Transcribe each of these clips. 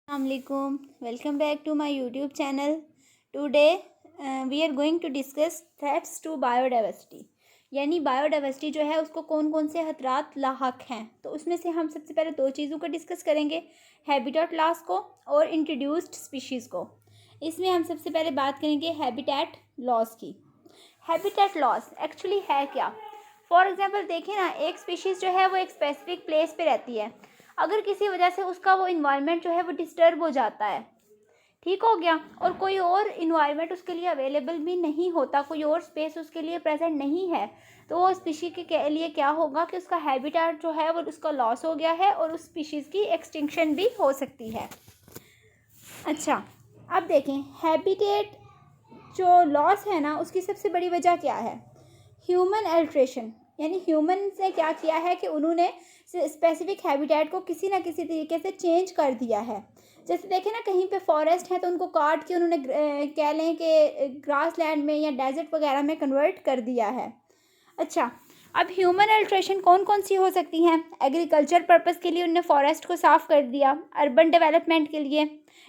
Assalamualaikum. Welcome back to my YouTube channel. Today we are going to discuss threats to biodiversity. यानी biodiversity जो है उसको कौन कौन से खतरात लाहक हैं। तो उसमें से हम सबसे पहले दो चीज़ों को डिस्कस करेंगे, हैबिटेट लॉस को और इंट्रोड्यूस्ड स्पीशीज़ को। इसमें हम सबसे पहले बात करेंगे हैबिटेट लॉस की। हैबिटेट लॉस एक्चुअली है क्या? फॉर एग्जांपल देखिए ना, एक स्पीशीज़ जो है वो एक स्पेसिफिक प्लेस पे रहती है। अगर किसी वजह से उसका वो इन्वायरमेंट जो है वो डिस्टर्ब हो जाता है, ठीक हो गया, और कोई और इन्वायरमेंट उसके लिए अवेलेबल भी नहीं होता, कोई और स्पेस उसके लिए प्रेजेंट नहीं है, तो वो स्पीशीज़ के लिए क्या होगा कि उसका हैबिटेट जो है वो उसका लॉस हो गया है और उस स्पीशीज़ की एक्सटिंक्शन भी हो सकती है। अच्छा, अब देखें हैबिटेट जो लॉस है ना, उसकी सबसे बड़ी वजह क्या है? ह्यूमन अल्ट्रेशन, यानी ह्यूमन ने क्या किया है कि उन्होंने स्पेसिफिक हैबिटेट को किसी ना किसी तरीके से चेंज कर दिया है। जैसे देखें ना, कहीं पे फॉरेस्ट है तो उनको काट के उन्होंने कह लें कि ग्रास लैंड में या डेजर्ट वगैरह में कन्वर्ट कर दिया है। अच्छा, अब ह्यूमन अल्ट्रेशन कौन कौन सी हो सकती हैं? एग्रीकल्चर पर्पज़ के लिए उन्होंने फॉरेस्ट को साफ़ कर दिया, अर्बन डेवलपमेंट के लिए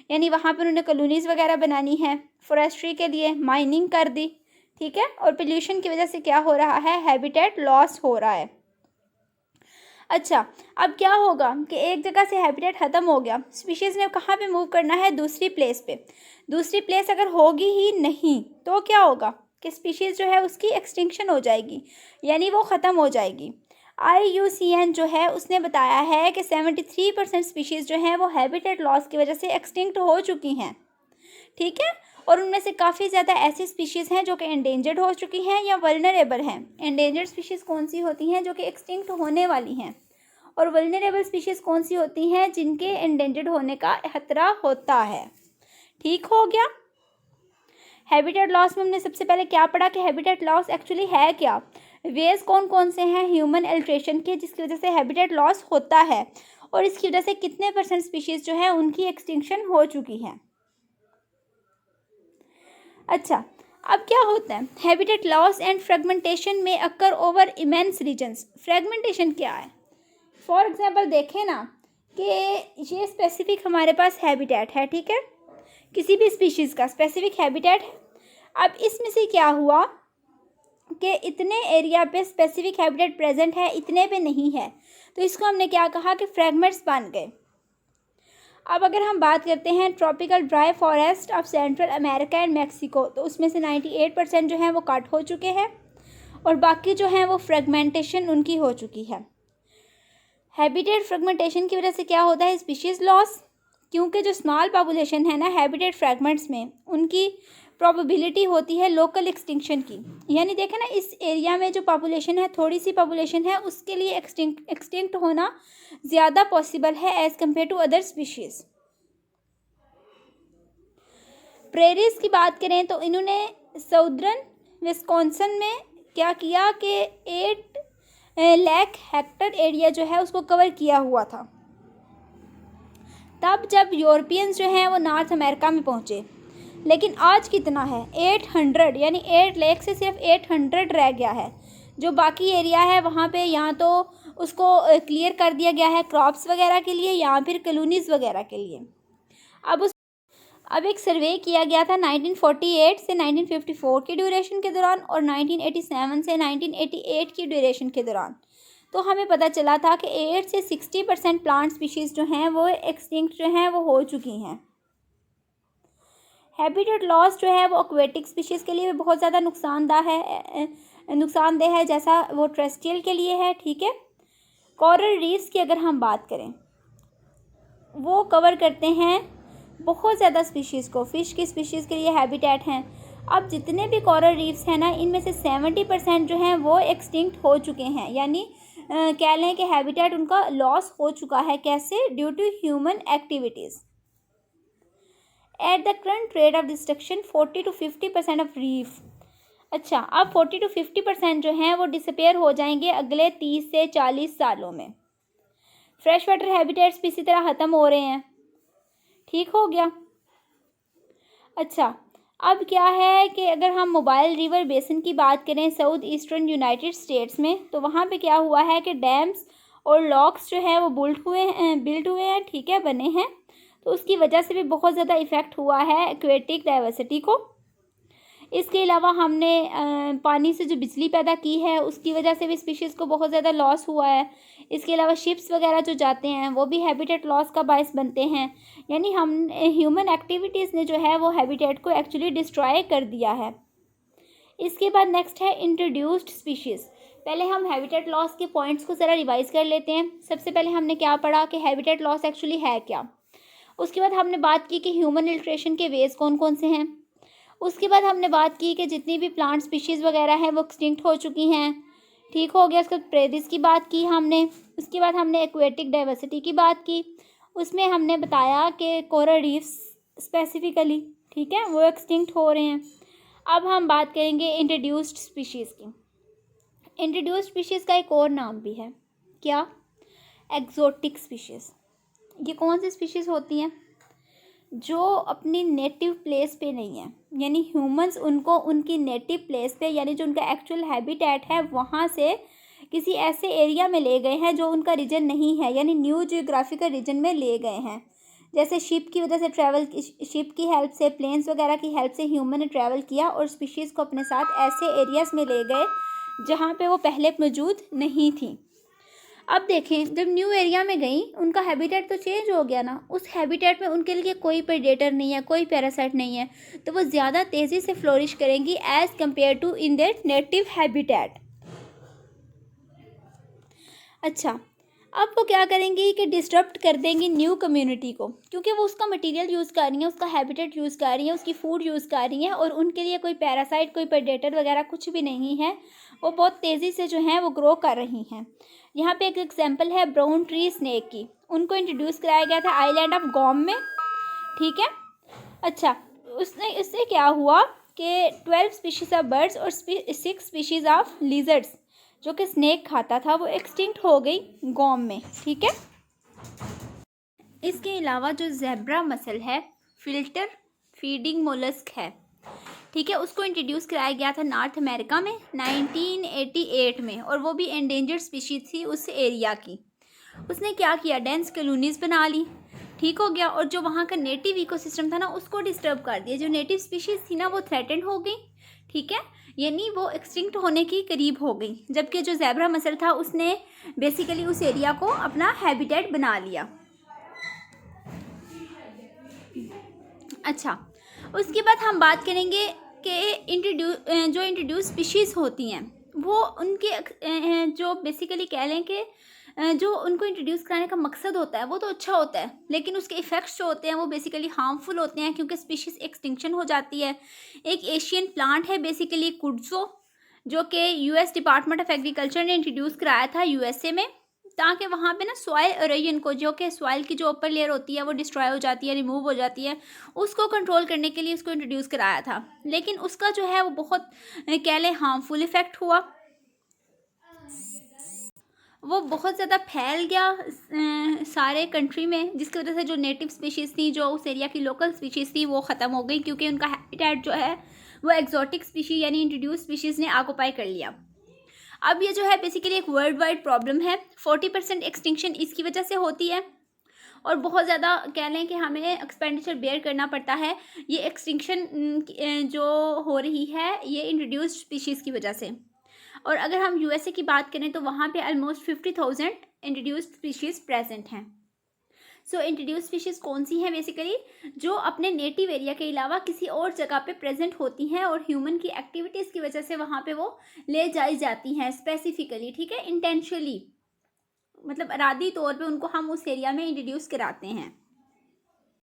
यानी वहाँ पर उन्होंने कॉलोनीज़ वगैरह बनानी है, फॉरेस्ट्री के लिए माइनिंग कर दी, ठीक है, और पोल्यूशन की वजह से क्या हो रहा है? हैबिटेट लॉस हो रहा है। अच्छा, अब क्या होगा कि एक जगह से हैबिटेट ख़त्म हो गया, स्पीशीज़ ने कहाँ पे मूव करना है? दूसरी प्लेस पे। दूसरी प्लेस अगर होगी ही नहीं तो क्या होगा कि स्पीशीज़ जो है उसकी एक्सटिंक्शन हो जाएगी, यानी वो ख़त्म हो जाएगी। IUCN जो है उसने बताया है कि 73% स्पीशीज़ जो हैं वो हैबिटेट लॉस की वजह से एक्सटिंक्ट हो चुकी हैं, ठीक है, और उनमें से काफ़ी ज़्यादा ऐसी स्पीशीज़ हैं जो कि एंडेंजर्ड हो चुकी हैं या वल्नरेबल हैं। एंडेंजर्ड स्पीशीज़ कौन सी होती हैं? जो कि एक्सटिंक्ट होने वाली हैं। और वल्नरेबल स्पीशीज़ कौन सी होती हैं? जिनके एंडेंजर्ड होने का खतरा होता है। ठीक हो गया। हैबिटेट लॉस में हमने सबसे पहले क्या पढ़ा कि हैबिटेट लॉस एक्चुअली है क्या, वेज कौन कौन से हैं ह्यूमन अल्ट्रेशन के जिसकी वजह से हैबिटेट लॉस होता है, और इसकी वजह से कितने % स्पीशीज़ जो है उनकी एक्सटिंक्शन हो चुकी है। अच्छा, अब क्या होता है? हैबिटेट लॉस एंड फ्रेगमेंटेशन में अकर ओवर इमेंस रीजन्स। फ्रेगमेंटेशन क्या है? फॉर एग्जांपल देखें ना कि ये स्पेसिफिक हमारे पास हैबिटेट है, ठीक है, किसी भी स्पीशीज़ का स्पेसिफिक हैबिटेट है। अब इसमें से क्या हुआ कि इतने एरिया पे स्पेसिफिक हैबिटेट प्रेजेंट है, इतने पे नहीं है, तो इसको हमने क्या कहा कि फ्रैगमेंट्स बन गए। अब अगर हम बात करते हैं tropical dry forest of central America and Mexico, तो उसमें से 98% जो हैं वो कट हो चुके हैं और बाकी जो हैं वो फ्रेगमेंटेशन उनकी हो चुकी है। हैबिटेट फ्रेगमेंटेशन की वजह से क्या होता है? स्पीशीज़ लॉस, क्योंकि जो स्मॉल पॉपुलेशन है ना हैबिटेट फ्रैगमेंट्स में, उनकी प्रोबेबिलिटी होती है लोकल एक्सटिंक्शन की, यानी देखें ना इस एरिया में जो पॉपुलेशन है, थोड़ी सी पॉपुलेशन है, उसके लिए एक्सटिंक्ट होना ज़्यादा पॉसिबल है as compare to other species. Prairies की बात करें तो इन्होंने साउदर्न विस्कॉन्सिन में क्या किया कि 8 लाख हेक्टर एरिया जो है उसको कवर किया हुआ था, तब जब यूरोपियंस जो हैं वो नॉर्थ अमेरिका में पहुँचे। लेकिन आज कितना है? 800, यानी 8 लाख से सिर्फ 800 रह गया है। जो बाकी एरिया है वहाँ पे यहाँ तो उसको क्लियर कर दिया गया है क्रॉप्स वगैरह के लिए या फिर कॉलोनीज़ वगैरह के लिए। अब एक सर्वे किया गया था 1948 से 1954 की ड्यूरेशन के दौरान और 1987 से 1988 की ड्यूरेशन के दौरान, तो हमें पता चला था कि 8 से 60% प्लांट स्पीशीज़ जो हैं वो एक्सटिंक्ट जो हैं वो हो चुकी हैं। हैबिटेट लॉस जो है वो एक्वेटिक स्पीशीज़ के लिए भी बहुत ज़्यादा नुकसानदेह है, जैसा वो टेरेस्ट्रियल के लिए है, ठीक है। कोरल रीफ्स की अगर हम बात करें, वो कवर करते हैं बहुत ज़्यादा स्पीशीज़ को, फ़िश की स्पीशीज़ के लिए हैबिटेट हैं। अब जितने भी कोरल रीफ्स हैं ना, इनमें से 70% जो हैं वो एक्सटिंक्ट हो चुके हैं, यानी कह लें कि हैबिटेट उनका लॉस हो चुका है। कैसे? Due to human activities. At the current rate of destruction 40 to 50% of reef. अच्छा, अब 40 to 50% जो हैं वो डिसअपेयर हो जाएंगे अगले 30 से 40 सालों में। फ्रेश वाटर हैबिटेट्स भी इसी तरह ख़त्म हो रहे हैं। ठीक हो गया। अच्छा, अब क्या है कि अगर हम मोबाइल रिवर बेसिन की बात करें साउथ ईस्टर्न यूनाइटेड स्टेट्स में, तो वहाँ पे क्या हुआ है कि डैम्स और लॉक्स जो है वो बिल्ट हुए हैं, ठीक है, बने हैं। तो उसकी वजह से भी बहुत ज़्यादा इफ़ेक्ट हुआ है एक्वेटिक डाइवर्सिटी को। इसके अलावा हमने पानी से जो बिजली पैदा की है उसकी वजह से भी स्पीशीज़ को बहुत ज़्यादा लॉस हुआ है। इसके अलावा शिप्स वगैरह जो जाते हैं वो भी हैबिटेट लॉस का बायस बनते हैं। यानी हम ह्यूमन एक्टिविटीज़ ने जो है वो हैबिटेट को एक्चुअली डिस्ट्रॉय कर दिया है। इसके बाद नेक्स्ट है इंट्रोड्यूस्ड स्पीशीज़। पहले हम हैबिटेट लॉस के पॉइंट्स को ज़रा रिवाइज़ कर लेते हैं। सबसे पहले हमने क्या पढ़ा कि हैबिटेट लॉस एक्चुअली है क्या। उसके बाद हमने बात की कि ह्यूमन इल्ट्रेशन के वेज कौन कौन से हैं। उसके बाद हमने बात की कि जितनी भी प्लांट स्पीशीज़ वगैरह हैं वो एक्सटिंक्ट हो चुकी हैं। ठीक हो गया। उसके बाद प्रेरिस की बात की हमने। उसके बाद हमने एक्वेटिक डाइवर्सिटी की बात की। उसमें हमने बताया कि कोरल रीफ्स स्पेसिफिकली, ठीक है, वो एक्सटिंक्ट हो रहे हैं। अब हम बात करेंगे इंट्रोड्यूस्ड स्पीशीज़ की। इंट्रोड्यूस्ड स्पीशीज़ का एक और नाम भी है, क्या? Exotic species. ये कौन सी स्पीशीज़ होती हैं? जो अपनी नेटिव प्लेस पे नहीं है, यानी ह्यूमंस उनको उनकी नेटिव प्लेस पे, यानी जो उनका एक्चुअल हैबिटेट है वहाँ से किसी ऐसे एरिया में ले गए हैं जो उनका रीजन नहीं है, यानी न्यू जियोग्राफिकल रीजन में ले गए हैं। जैसे शिप की वजह से ट्रैवल, शिप की हेल्प से, प्लेन्स वगैरह की हेल्प से ह्यूमन ने ट्रैवल किया और स्पीशीज़ को अपने साथ ऐसे एरियाज़ में ले गए जहाँ पे वो पहले मौजूद नहीं थी। अब देखें, जब न्यू एरिया में गई उनका हैबिटेट तो चेंज हो गया ना। उस हैबिटेट में उनके लिए कोई प्रेडेटर नहीं है, कोई पैरासाइट नहीं है, तो वो ज़्यादा तेज़ी से फ्लोरिश करेंगी as compare to in their native habitat. अच्छा, अब वो क्या करेंगी कि डिस्टर्ब कर देंगी न्यू कम्युनिटी को, क्योंकि वो उसका मटेरियल यूज़ कर रही हैं, उसका हैबिटेट यूज़ कर रही हैं, उसकी फूड यूज़ कर रही हैं और उनके लिए कोई पैरासाइट, कोई प्रेडेटर वगैरह कुछ भी नहीं है। वो बहुत तेज़ी से जो हैं वो ग्रो कर रही हैं। यहाँ पे एक एग्जांपल है ब्राउन ट्री स्नेक की। उनको इंट्रोड्यूस कराया गया था आइलैंड ऑफ गॉम में, ठीक है। अच्छा, उससे क्या हुआ कि 12 स्पीशीज़ ऑफ बर्ड्स और 6 स्पीशीज़ ऑफ लिजर्ड्स जो कि स्नेक खाता था वो एक्सटिंक्ट हो गई गॉम में, ठीक है। इसके अलावा जो ज़ेब्रा मसल है, फिल्टर फीडिंग मोलस्क है, ठीक है, उसको इंट्रोड्यूस कराया गया था नॉर्थ अमेरिका में 1988 में, और वो भी एंडेंजर्ड स्पीशीज़ थी उस एरिया की। उसने क्या किया, डेंस कॉलोनीज़ बना ली, ठीक हो गया, और जो वहाँ का नेटिव इकोसिस्टम था ना उसको डिस्टर्ब कर दिया। जो नेटिव स्पीशीज़ थी ना वो थ्रेटेंड हो गई, ठीक है, यानी वो एक्सटिंक्ट होने की करीब हो गई। जबकि जो ज़ेब्रा मसल था उसने बेसिकली उस एरिया को अपना हैबिटेट बना लिया। अच्छा, उसके बाद हम बात करेंगे कि जो इंट्रोड्यूस स्पीशीज़ होती हैं वो उनके जो बेसिकली कह लें कि जो उनको इंट्रोड्यूस कराने का मकसद होता है वो तो अच्छा होता है, लेकिन उसके इफ़ेक्ट्स जो होते हैं वो बेसिकली हार्मफुल होते हैं, क्योंकि स्पीशीज़ एक्सटिंक्शन हो जाती है। एक एशियन प्लांट है बेसिकली कुड्ज़ो, जो कि यूएस डिपार्टमेंट ऑफ एग्रीकल्चर ने इंट्रोड्यूस कराया था यूएसए में, ताकि वहाँ पे ना सॉइल एरोजन को, जो कि सॉइल की जो ऊपर लेयर होती है वो डिस्ट्रॉय हो जाती है, रिमूव हो जाती है, उसको कंट्रोल करने के लिए उसको इंट्रोड्यूस कराया था। लेकिन उसका जो है वो बहुत कह लें हार्मफुल इफ़ेक्ट हुआ। वो बहुत ज़्यादा फैल गया सारे कंट्री में, जिसकी वजह से जो नेटिव स्पीशीज़ थी, जो उस एरिया की लोकल स्पीशीज़ थी, वो ख़त्म हो गई, क्योंकि उनका हैबिटेट जो है वो एक्जोटिक स्पीशीज़ यानी इंट्रोड्यूस स्पीशीज़ ने ऑक्यूपाई कर लिया। अब ये जो है बेसिकली एक वर्ल्ड वाइड प्रॉब्लम है। 40% एक्सटिंक्शन इसकी वजह से होती है, और बहुत ज़्यादा कह लें कि हमें एक्सपेंडिचर बेयर करना पड़ता है। ये एक्सटिंक्शन जो हो रही है ये इंट्रोड्यूस्ड स्पीशीज़ की वजह से। और अगर हम यूएसए की बात करें तो वहाँ पे ऑलमोस्ट 50,000 इंट्रोड्यूस्ड स्पीशीज़ प्रेजेंट हैं। सो इंट्रोड्यूस्ड स्पीशीज़ कौन सी हैं? बेसिकली जो अपने नेटिव एरिया के अलावा किसी और जगह पे प्रेजेंट होती हैं और ह्यूमन की एक्टिविटीज़ की वजह से वहाँ पे वो ले जाई जाती हैं स्पेसिफिकली, ठीक है, इंटेंशनली, मतलब इरादी तौर पे उनको हम उस एरिया में इंट्रोड्यूस कराते हैं।